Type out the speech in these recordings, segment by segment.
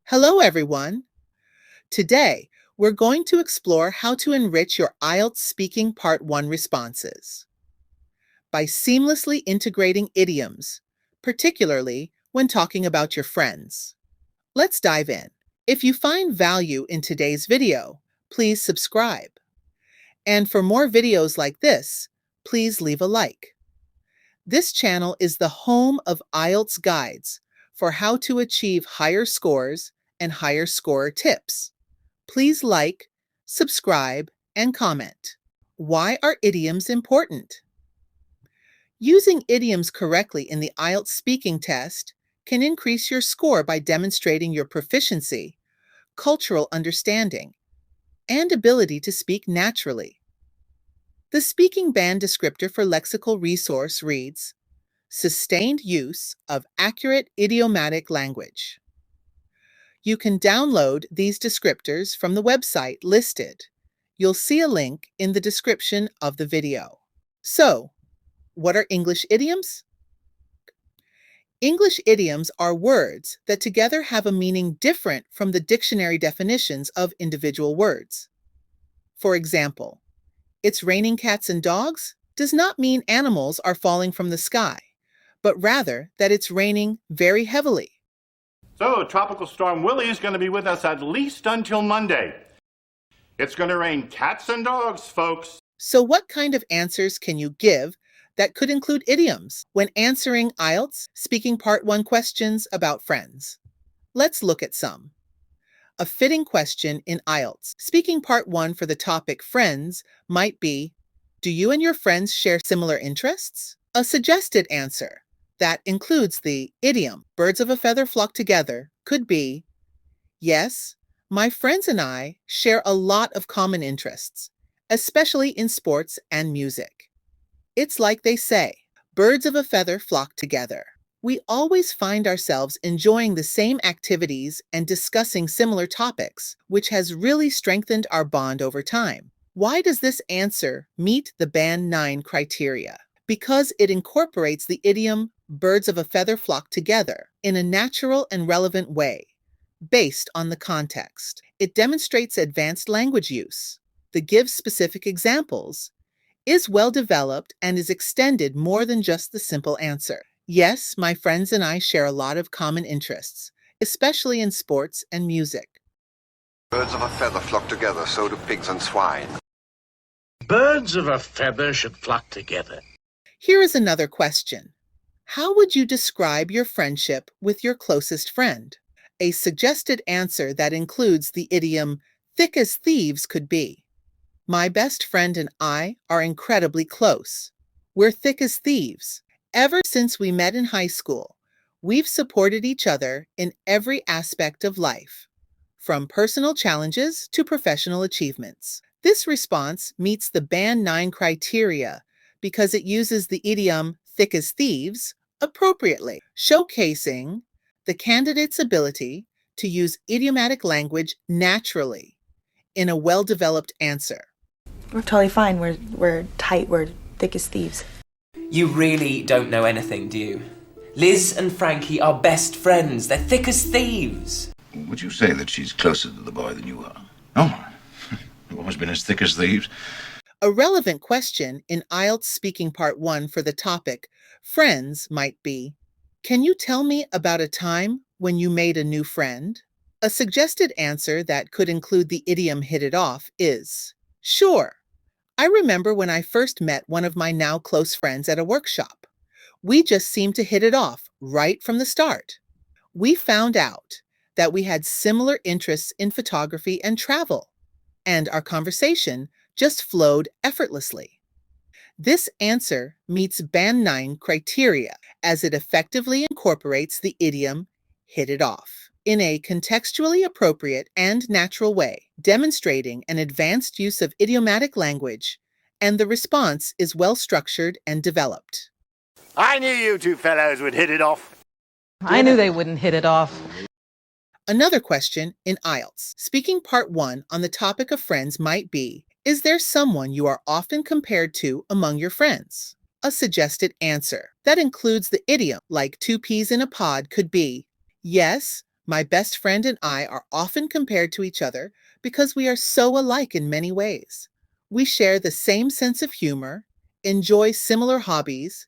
Hello, everyone. Today, we're going to explore how to enrich your IELTS Speaking Part 1 responses by seamlessly integrating idioms, particularly when talking about your friends. Let's dive in. If you find value in today's video, please subscribe. And for more videos like this, please leave a like. This channel is the home of IELTS guides for how to achieve higher scores and higher scorer tips. Please like, subscribe, and comment. Why are idioms important? Using idioms correctly in the IELTS speaking test can increase your score by demonstrating your proficiency, cultural understanding, and ability to speak naturally. The speaking band descriptor for lexical resource reads, sustained use of accurate idiomatic language. You can download these descriptors from the website listed. You'll see a link in the description of the video. So, what are English idioms? English idioms are words that together have a meaning different from the dictionary definitions of individual words. For example, it's raining cats and dogs does not mean animals are falling from the sky, but rather that it's raining very heavily. So, Tropical Storm Willie is going to be with us at least until Monday. It's going to rain cats and dogs, folks. So what kind of answers can you give that could include idioms when answering IELTS Speaking Part 1 questions about friends? Let's look at some. A fitting question in IELTS Speaking Part 1 for the topic friends might be, do you and your friends share similar interests? A suggested answer that includes the idiom, birds of a feather flock together, could be, yes, my friends and I share a lot of common interests, especially in sports and music. It's like they say, birds of a feather flock together. We always find ourselves enjoying the same activities and discussing similar topics, which has really strengthened our bond over time. Why does this answer meet the Band 9 criteria? Because it incorporates the idiom birds of a feather flock together in a natural and relevant way, based on the context. It demonstrates advanced language use. The gives specific examples, is well developed, and is extended more than just the simple answer. Yes, my friends and I share a lot of common interests, especially in sports and music. Birds of a feather flock together, so do pigs and swine. Birds of a feather should flock together. Here is another question. How would you describe your friendship with your closest friend? A suggested answer that includes the idiom thick as thieves could be, my best friend and I are incredibly close. We're thick as thieves. Ever since we met in high school, we've supported each other in every aspect of life, from personal challenges to professional achievements. This response meets the Band 9 criteria because it uses the idiom thick as thieves appropriately, showcasing the candidate's ability to use idiomatic language naturally in a well-developed answer. We're totally fine. We're tight. We're thick as thieves. You really don't know anything, do you? Liz and Frankie are best friends. They're thick as thieves. Would you say that she's closer to the boy than you are? Oh, we've always been as thick as thieves. A relevant question in IELTS Speaking Part 1 for the topic friends might be, can you tell me about a time when you made a new friend? A suggested answer that could include the idiom hit it off is, sure. I remember when I first met one of my now close friends at a workshop. We just seemed to hit it off right from the start. We found out that we had similar interests in photography and travel, and our conversation just flowed effortlessly. This answer meets Band 9 criteria as it effectively incorporates the idiom hit it off in a contextually appropriate and natural way, demonstrating an advanced use of idiomatic language, and the response is well structured and developed. I knew you two fellows would hit it off. I knew they wouldn't hit it off. Another question in IELTS Speaking Part 1 on the topic of friends might be, is there someone you are often compared to among your friends? A suggested answer that includes the idiom like two peas in a pod could be, yes, My best friend and I are often compared to each other because we are so alike in many ways. We share the same sense of humor, enjoy similar hobbies,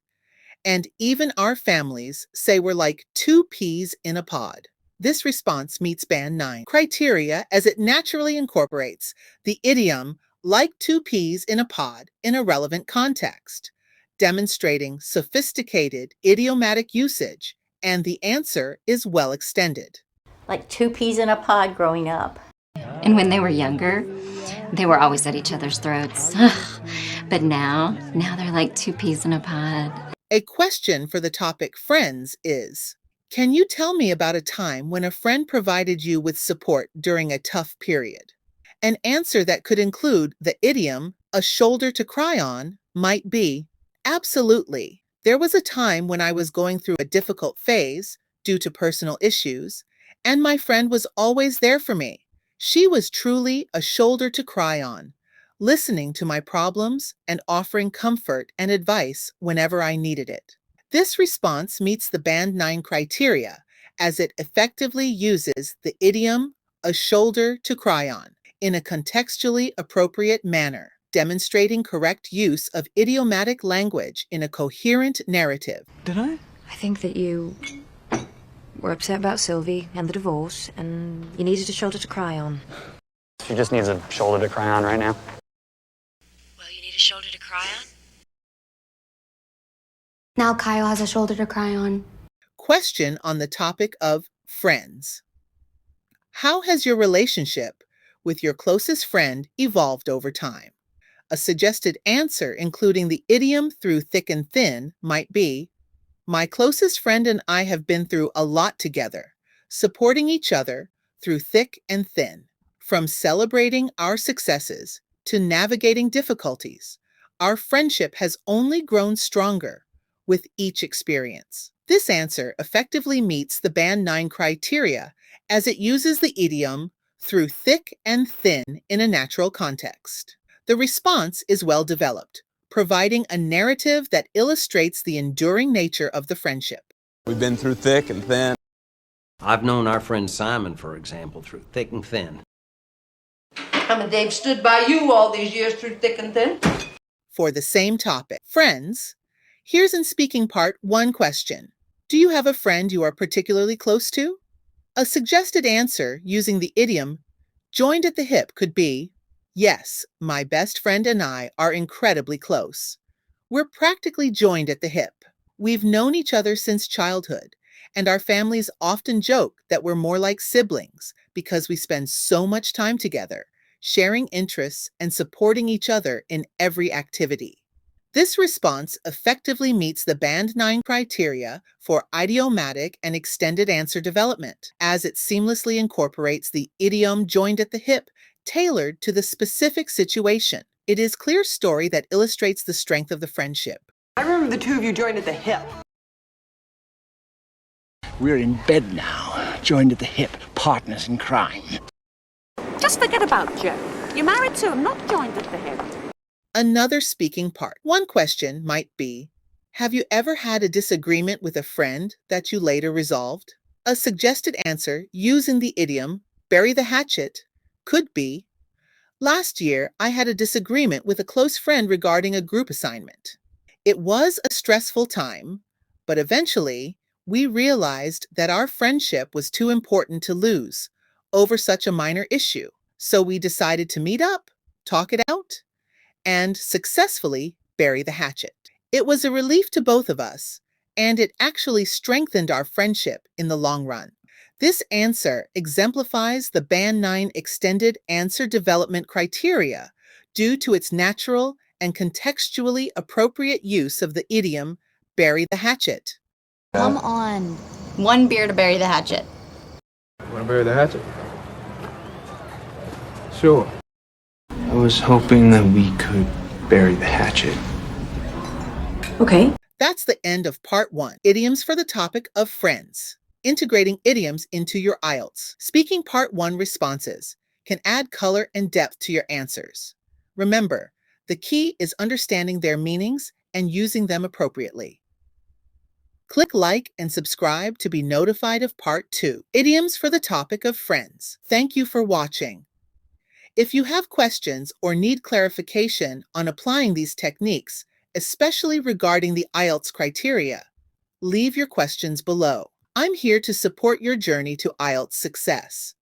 and even our families say we're like two peas in a pod. This response meets Band 9 criteria as it naturally incorporates the idiom like two peas in a pod in a relevant context, demonstrating sophisticated idiomatic usage, and the answer is well extended. Like two peas in a pod growing up. And when they were younger, they were always at each other's throats. But now they're like two peas in a pod. A question for the topic friends is, can you tell me about a time when a friend provided you with support during a tough period? An answer that could include the idiom, a shoulder to cry on, might be, absolutely. There was a time when I was going through a difficult phase due to personal issues, and my friend was always there for me. She was truly a shoulder to cry on, listening to my problems and offering comfort and advice whenever I needed it. This response meets the Band 9 criteria as it effectively uses the idiom, a shoulder to cry on, in a contextually appropriate manner, demonstrating correct use of idiomatic language in a coherent narrative. I think that you were upset about Sylvie and the divorce, and you needed a shoulder to cry on. She just needs a shoulder to cry on right now. Well, you need a shoulder to cry on? Now Kyle has a shoulder to cry on. Question on the topic of friends. How has your relationship with your closest friend evolved over time? A suggested answer including the idiom through thick and thin might be, my closest friend and I have been through a lot together, supporting each other through thick and thin. From celebrating our successes to navigating difficulties, our friendship has only grown stronger with each experience. This answer effectively meets the Band 9 criteria as it uses the idiom through thick and thin in a natural context. The response is well developed, providing a narrative that illustrates the enduring nature of the friendship. We've been through thick and thin. I've known our friend Simon, for example, through thick and thin. And Dave stood by you all these years through thick and thin. For the same topic, friends, here's in speaking part one question. Do you have a friend you are particularly close to? A suggested answer using the idiom joined at the hip could be, yes, my best friend and I are incredibly close. We're practically joined at the hip. We've known each other since childhood, and our families often joke that we're more like siblings because we spend so much time together, sharing interests and supporting each other in every activity. This response effectively meets the Band 9 criteria for idiomatic and extended answer development, as it seamlessly incorporates the idiom joined at the hip tailored to the specific situation. It is a clear story that illustrates the strength of the friendship. I remember the two of you joined at the hip. We're in bed now, joined at the hip, partners in crime. Just forget about Joe. You're married to him, not joined at the hip. Another speaking part. One question might be, have you ever had a disagreement with a friend that you later resolved? A suggested answer using the idiom, bury the hatchet, could be, last year I had a disagreement with a close friend regarding a group assignment. It was a stressful time, but eventually we realized that our friendship was too important to lose over such a minor issue. So we decided to meet up, talk it out, and successfully bury the hatchet. It was a relief to both of us, and it actually strengthened our friendship in the long run. This answer exemplifies the Band 9 extended answer development criteria due to its natural and contextually appropriate use of the idiom, bury the hatchet. Come on. One beer to bury the hatchet. Want to bury the hatchet? Sure. I was hoping that we could bury the hatchet. Okay. That's the end of part 1, idioms for the topic of friends. Integrating idioms into your IELTS. Speaking part 1 responses can add color and depth to your answers. Remember, the key is understanding their meanings and using them appropriately. Click like and subscribe to be notified of Part 2, Idioms for the topic of friends. Thank you for watching. If you have questions or need clarification on applying these techniques, especially regarding the IELTS criteria, leave your questions below. I'm here to support your journey to IELTS success.